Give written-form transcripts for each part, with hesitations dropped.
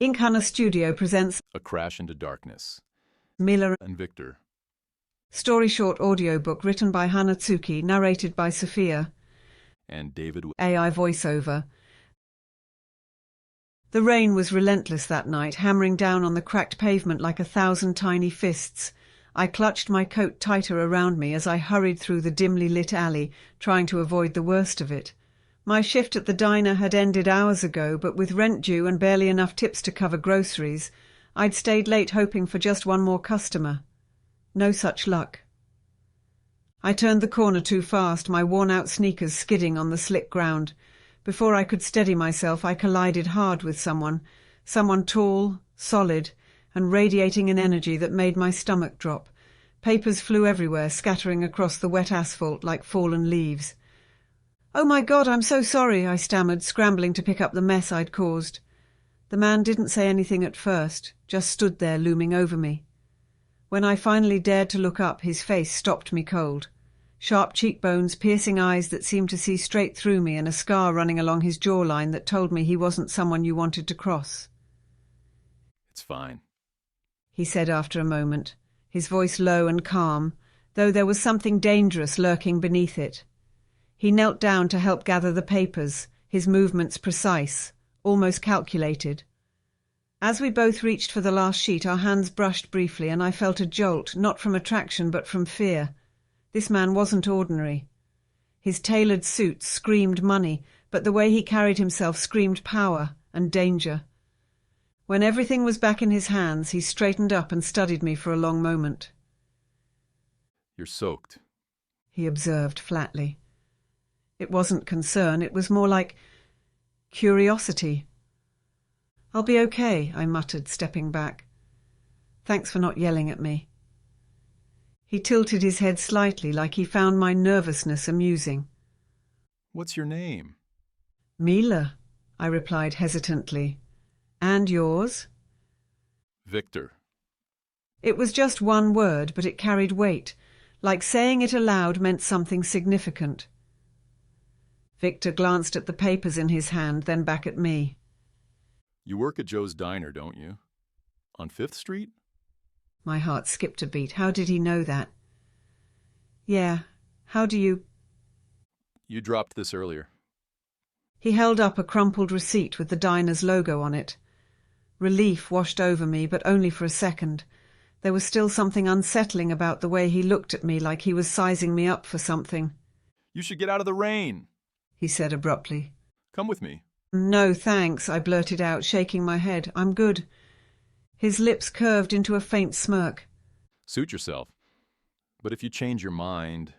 Hana Studio presents A Crash into Darkness. Mila, And Viktor. story short audiobook written by Hana, narrated by Sophia, And David. AI voiceover. The rain was relentless that night, hammering down on the cracked pavement like 1,000 tiny fists. I clutched my coat tighter around me as I hurried through the dimly lit alley, trying to avoid the worst of it. My shift at the diner had ended hours ago, but with rent due and barely enough tips to cover groceries, I'd stayed late hoping for just one more customer. No such luck. I turned the corner too fast, my worn-out sneakers skidding on the slick ground. Before I could steady myself, I collided hard with someone tall, solid, and radiating an energy that made my stomach drop. Papers flew everywhere, scattering across the wet asphalt like fallen leaves. "Oh my God, I'm so sorry," I stammered, scrambling to pick up the mess I'd caused. The man didn't say anything at first, just stood there looming over me. When I finally dared to look up, his face stopped me cold. Sharp cheekbones, piercing eyes that seemed to see straight through me, and a scar running along his jawline that told me he wasn't someone you wanted to cross. It's fine, he said after a moment, his voice low and calm, though there was something dangerous lurking beneath it. He knelt down to help gather the papers, his movements precise, almost calculated. As we both reached for the last sheet, our hands brushed briefly, and I felt a jolt, not from attraction but from fear. This man wasn't ordinary. His tailored suit screamed money, but the way he carried himself screamed power and danger. When everything was back in his hands, he straightened up and studied me for a long moment. You're soaked, he observed flatly. It wasn't concern, it was more like curiosity. "I'll be okay," I muttered, stepping back. "Thanks for not yelling at me." He tilted his head slightly, like he found my nervousness amusing. What's your name? "Mila," I replied hesitantly. "And yours?" Viktor. It was just one word, but it carried weight, like saying it aloud meant something significant. Viktor glanced at the papers in his hand, then back at me. You work at Joe's Diner, don't you? On 5th Street? My heart skipped a beat. How did he know that? "Yeah. How do you—" You dropped this earlier. He held up a crumpled receipt with the diner's logo on it. Relief washed over me, but only for a second. There was still something unsettling about the way he looked at me, like he was sizing me up for something. You should get out of the rain, he said abruptly. Come with me. "No, thanks," I blurted out, shaking my head. "I'm good." His lips curved into a faint smirk. Suit yourself. But if you change your mind...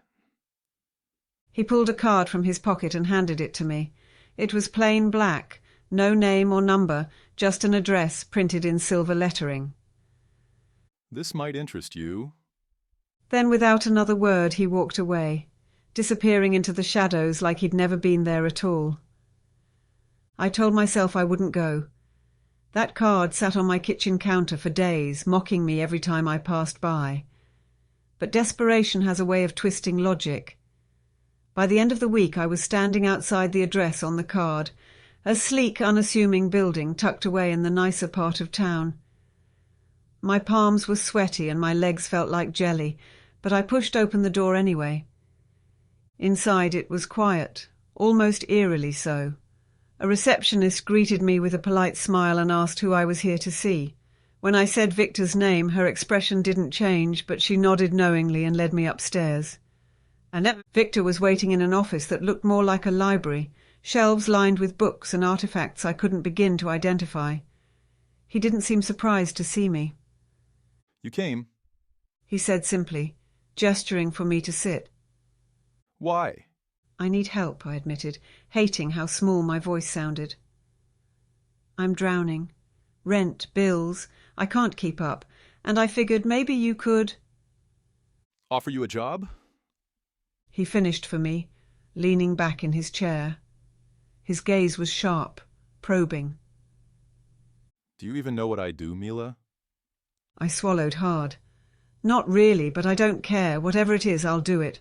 He pulled a card from his pocket and handed it to me. It was plain black, no name or number, just an address printed in silver lettering. This might interest you. Then without another word he walked away, disappearing into the shadows like he'd never been there at all. I told myself I wouldn't go. That card sat on my kitchen counter for days, mocking me every time I passed by. But desperation has a way of twisting logic. By the end of the week I was standing outside the address on the card, a sleek, unassuming building tucked away in the nicer part of town. My palms were sweaty and my legs felt like jelly, but I pushed open the door anyway. Inside it was quiet, almost eerily so. A receptionist greeted me with a polite smile and asked who I was here to see. When I said Viktor's name, her expression didn't change, but she nodded knowingly and led me upstairs. Viktor was waiting in an office that looked more like a library, shelves lined with books and artifacts I couldn't begin to identify. He didn't seem surprised to see me. You came. He said simply, gesturing for me to sit. Why? "I need help," I admitted, hating how small my voice sounded. "I'm drowning. Rent, bills, I can't keep up, and I figured maybe you could—" Offer you a job? He finished for me, leaning back in his chair. His gaze was sharp, probing. Do you even know what I do, Mila? I swallowed hard. "Not really, but I don't care. Whatever it is, I'll do it."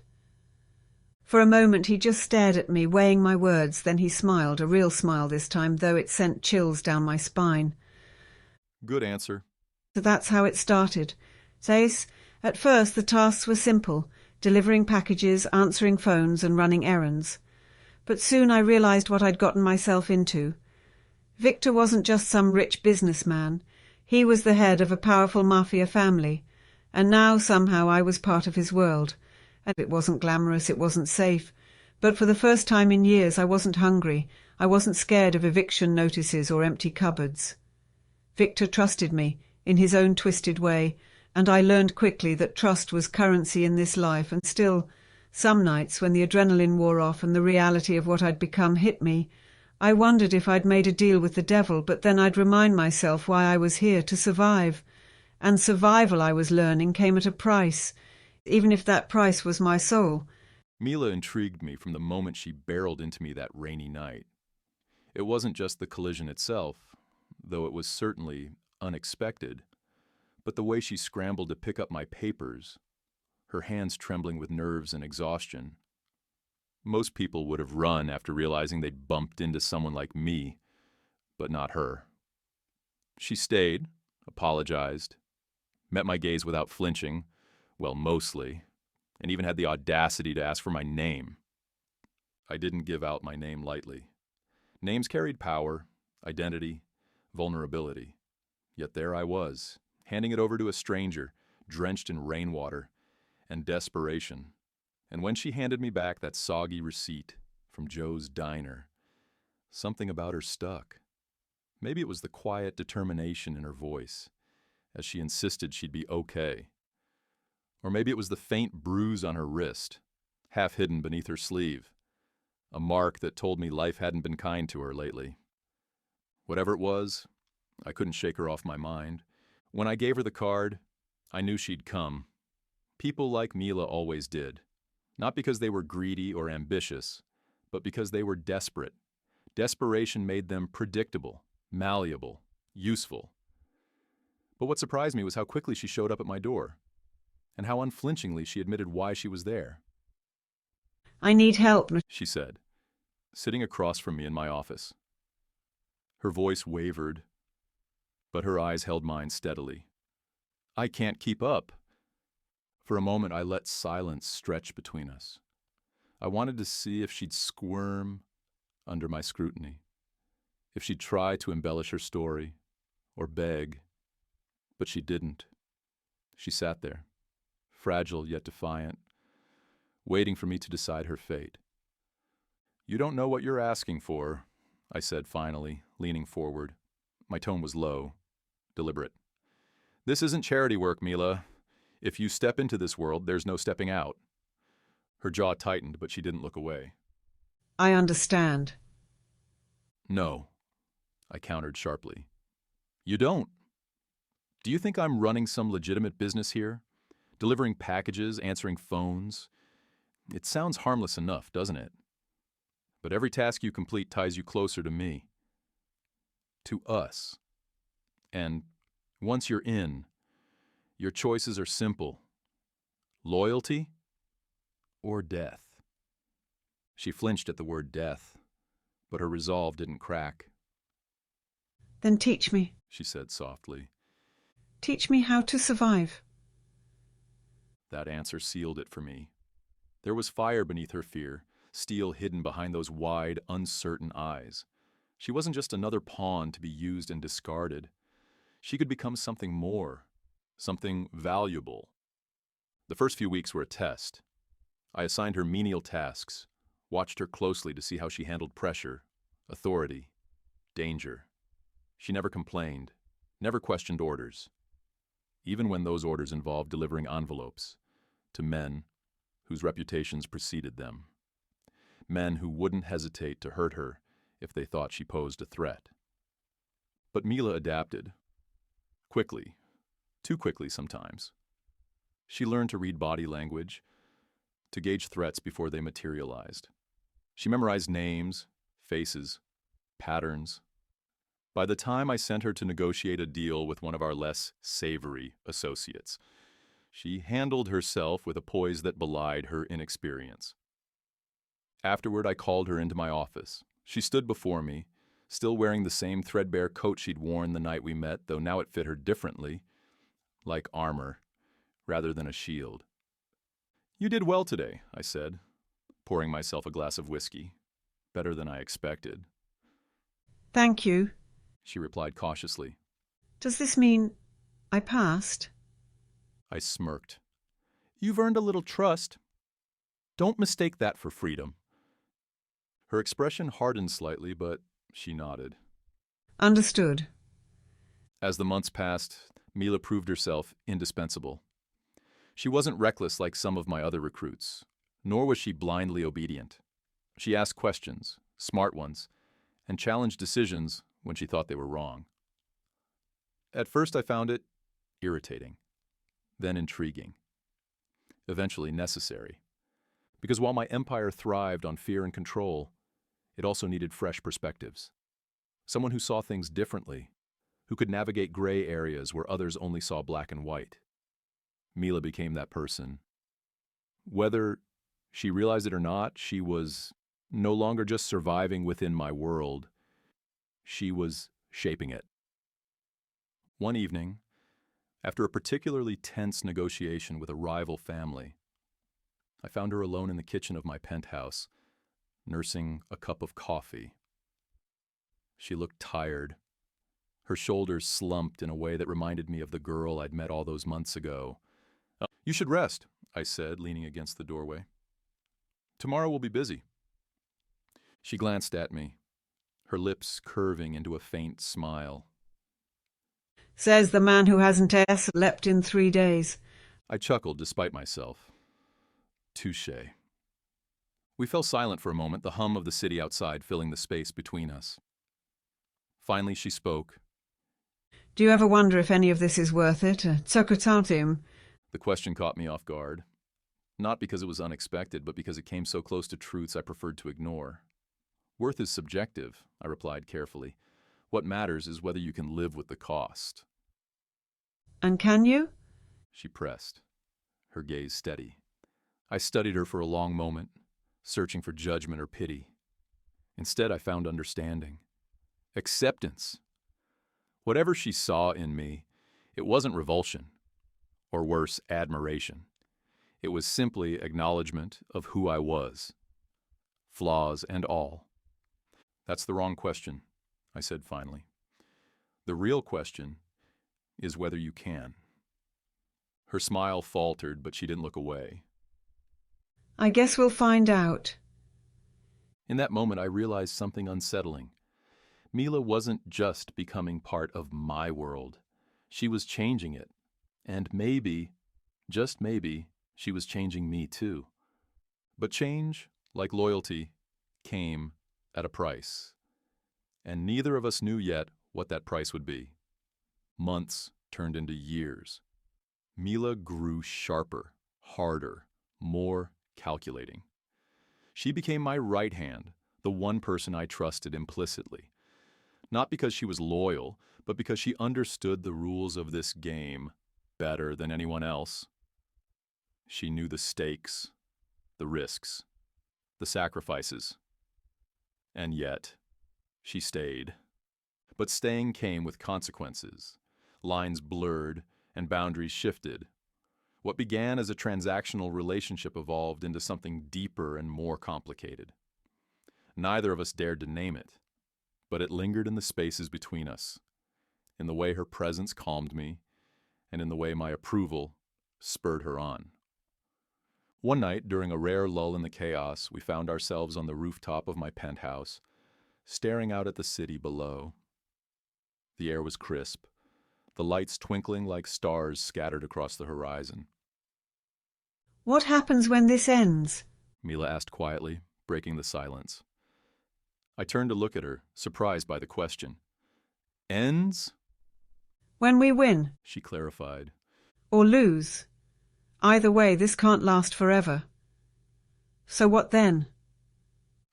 For a moment he just stared at me, weighing my words, then he smiled, a real smile this time, though it sent chills down my spine. Good answer. So that's how it started. Says, at first the tasks were simple, delivering packages, answering phones and running errands. But soon I realized what I'd gotten myself into. Viktor wasn't just some rich businessman. He was the head of a powerful Mafia family. And now somehow I was part of his world. And it wasn't glamorous, it wasn't safe. But for the first time in years I wasn't hungry. I wasn't scared of eviction notices or empty cupboards. Viktor trusted me, in his own twisted way, and I learned quickly that trust was currency in this life, and still, some nights when the adrenaline wore off and the reality of what I'd become hit me, I wondered if I'd made a deal with the devil, but then I'd remind myself why I was here, to survive. And survival, I was learning, came at a price, even if that price was my soul. Mila intrigued me from the moment she barreled into me that rainy night. It wasn't just the collision itself, though it was certainly unexpected, but the way she scrambled to pick up my papers, her hands trembling with nerves and exhaustion. Most people would have run after realizing they'd bumped into someone like me, but not her. She stayed, apologized, met my gaze without flinching, well, mostly, and even had the audacity to ask for my name. I didn't give out my name lightly. Names carried power, identity, vulnerability. Yet there I was, handing it over to a stranger, drenched in rainwater and desperation. And when she handed me back that soggy receipt from Joe's diner, something about her stuck. Maybe it was the quiet determination in her voice, as she insisted she'd be okay. Or maybe it was the faint bruise on her wrist, half hidden beneath her sleeve, a mark that told me life hadn't been kind to her lately. Whatever it was, I couldn't shake her off my mind. When I gave her the card, I knew she'd come. People like Mila always did. Not because they were greedy or ambitious, but because they were desperate. Desperation made them predictable, malleable, useful. But what surprised me was how quickly she showed up at my door, and how unflinchingly she admitted why she was there. I need help, She said, sitting across from me in my office. Her voice wavered, but her eyes held mine steadily. I can't keep up. For a moment, I let silence stretch between us. I wanted to see if she'd squirm under my scrutiny, if she'd try to embellish her story or beg, but she didn't. She sat there, fragile yet defiant, waiting for me to decide her fate. You don't know what you're asking for, I said finally, leaning forward. My tone was low, deliberate. This isn't charity work, Mila. If you step into this world, there's no stepping out. Her jaw tightened, but she didn't look away. I understand. No, I countered sharply. You don't. Do you think I'm running some legitimate business here? Delivering packages, answering phones? It sounds harmless enough, doesn't it? But every task you complete ties you closer to me. To us. And once you're in, your choices are simple. Loyalty or death. She flinched at the word death, but her resolve didn't crack. Then teach me. She said softly. Teach me how to survive. That answer sealed it for me. There was fire beneath her fear, steel hidden behind those wide, uncertain eyes. She wasn't just another pawn to be used and discarded. She could become something more, something valuable. The first few weeks were a test. I assigned her menial tasks, watched her closely to see how she handled pressure, authority, danger. She never complained, never questioned orders, even when those orders involved delivering envelopes to men whose reputations preceded them, men who wouldn't hesitate to hurt her if they thought she posed a threat. But Mila adapted, quickly, too quickly sometimes. She learned to read body language, to gauge threats before they materialized. She memorized names, faces, patterns. By the time I sent her to negotiate a deal with one of our less savory associates, she handled herself with a poise that belied her inexperience. Afterward, I called her into my office. She stood before me, still wearing the same threadbare coat she'd worn the night we met, though now it fit her differently, like armor, rather than a shield. "You did well today," I said, pouring myself a glass of whiskey. "Better than I expected." Thank you. She replied cautiously. Does this mean I passed? I smirked. "You've earned a little trust. Don't mistake that for freedom." Her expression hardened slightly, but she nodded. Understood. As the months passed, Mila proved herself indispensable. She wasn't reckless like some of my other recruits, nor was she blindly obedient. She asked questions, smart ones, and challenged decisions when she thought they were wrong. At first I found it irritating, then intriguing, eventually necessary. Because while my empire thrived on fear and control, it also needed fresh perspectives. Someone who saw things differently, who could navigate gray areas where others only saw black and white. Mila became that person. Whether she realized it or not, she was no longer just surviving within my world. She was shaping it. One evening, after a particularly tense negotiation with a rival family, I found her alone in the kitchen of my penthouse, nursing a cup of coffee. She looked tired. Her shoulders slumped in a way that reminded me of the girl I'd met all those months ago. "You should rest," I said, leaning against the doorway. "Tomorrow will be busy." She glanced at me, her lips curving into a faint smile. Says the man who hasn't slept in 3 days. I chuckled despite myself. Touché. We fell silent for a moment, the hum of the city outside filling the space between us. Finally she spoke. Do you ever wonder if any of this is worth it? The question caught me off guard. Not because it was unexpected, but because it came so close to truths I preferred to ignore. Worth is subjective, I replied carefully. What matters is whether you can live with the cost. And can you? She pressed, her gaze steady. I studied her for a long moment, searching for judgment or pity. Instead, I found understanding. Acceptance. Whatever she saw in me, it wasn't revulsion, or worse, admiration. It was simply acknowledgement of who I was, flaws and all. "That's the wrong question," I said finally. "The real question is whether you can." Her smile faltered, but she didn't look away. I guess we'll find out. In that moment, I realized something unsettling. Mila wasn't just becoming part of my world. She was changing it. And maybe, just maybe, she was changing me too. But change, like loyalty, came at a price. And neither of us knew yet what that price would be. Months turned into years. Mila grew sharper, harder, more calculating. She became my right hand, the one person I trusted implicitly. Not because she was loyal, but because she understood the rules of this game better than anyone else. She knew the stakes, the risks, the sacrifices. And yet, she stayed. But staying came with consequences. Lines blurred and boundaries shifted. What began as a transactional relationship evolved into something deeper and more complicated. Neither of us dared to name it, but it lingered in the spaces between us, in the way her presence calmed me, and in the way my approval spurred her on. One night, during a rare lull in the chaos, we found ourselves on the rooftop of my penthouse, staring out at the city below. The air was crisp, the lights twinkling like stars scattered across the horizon. What happens when this ends? Mila asked quietly, breaking the silence. I turned to look at her, surprised by the question. Ends? When we win. She clarified. Or lose. Either way, this can't last forever. So what then?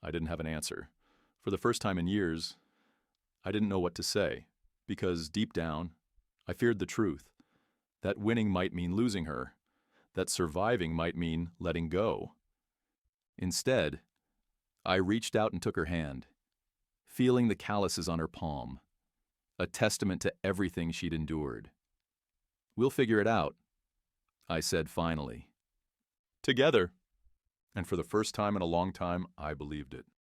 I didn't have an answer. For the first time in years, I didn't know what to say, because deep down, I feared the truth. That winning might mean losing her, that surviving might mean letting go. Instead, I reached out and took her hand, feeling the calluses on her palm, a testament to everything she'd endured. "We'll figure it out," I said finally. "Together." And for the first time in a long time, I believed it.